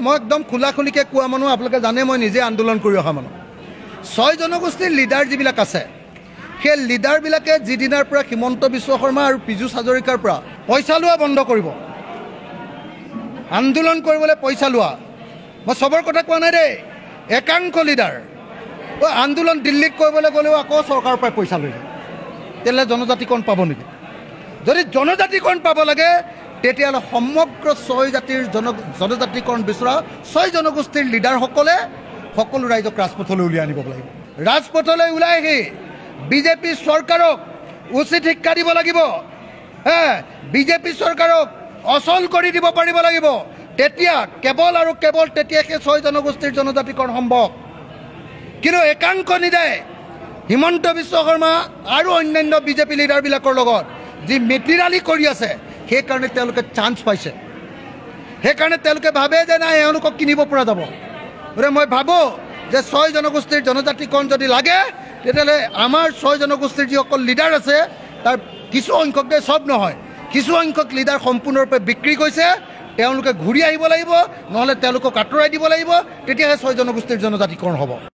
মই একদম খোলাখুলিকৈ কোৱা মানুহ, আপোনালোকে জানে মই নিজে আন্দোলন কৰি অহা মানুহ। 6 জনগোষ্ঠীৰ লিডাৰ যিবিলাক আছে, সেই লিডাৰবিলাকে যিদিনাৰ পৰা হিমন্ত বিশ্ব শৰ্মা আৰু পীযুষ হাজৰিকাৰ পৰা পইচা লোৱা বন্ধ কৰিব, আন্দোলন কৰিবলৈ পইচা লোৱা, মই চবৰ কথা কোৱা নাই দেই, একাংশ লিডাৰ আন্দোলন দিল্লীত কৰিবলৈ গ'লেও আকৌ চৰকাৰৰ পৰা পইচা লৈ যায়। তেতিয়াহ'লে জনজাতিকৰণ পাব নেকি? যদি জনজাতিকৰণ পাব লাগে তেতিয়াহ'লে সমগ্ৰ 6 জাতিৰ জনজাতিকৰণ বিচৰা 6 জনগোষ্ঠীৰ লিডাৰসকলে সকলো ৰাইজক ৰাজপথলৈ উলিয়াই আনিব লাগিব। ৰাজপথলৈ ওলাই আহি বিজেপি চৰকাৰক উচিত শিক্ষা দিব লাগিব। বিজেপি চৰকাৰক অচল কৰি দিব পাৰিব লাগিব। তেতিয়া কেৱল আৰু কেৱল তেতিয়া সেই 6 জনগোষ্ঠীৰ জনজাতিকৰণ সম্ভৱ। কিন্তু একাংশ নিদায় হিমন্ত বিশ্ব শৰ্মা আৰু অন্যান্য বিজেপি লিডাৰবিলাকৰ লগত যি মেটিৰালি কৰি আছে, সেইকাৰণে তেওঁলোকে চান্স পাইছে। সেইকাৰণে তেওঁলোকে ভাবে যে নাই এওঁলোকক কিনিব পৰা যাব। গতিকে মই ভাবোঁ যে 6 জনগোষ্ঠীৰ জনজাতিকৰণ যদি লাগে তেতিয়াহ'লে আমাৰ 6 জনগোষ্ঠীৰ যিসকল লিডাৰ আছে তাৰ কিছু সংখ্যক, চব নহয়, কিছু সংখ্যক লিডাৰ সম্পূৰ্ণৰূপে বিক্ৰী কৰিছে। তেওঁলোকে ঘূৰি আহিব লাগিব, নহ'লে তেওঁলোকক আঁতৰাই দিব লাগিব। তেতিয়াহে 6 জনগোষ্ঠীৰ জনজাতিকৰণ হ'ব।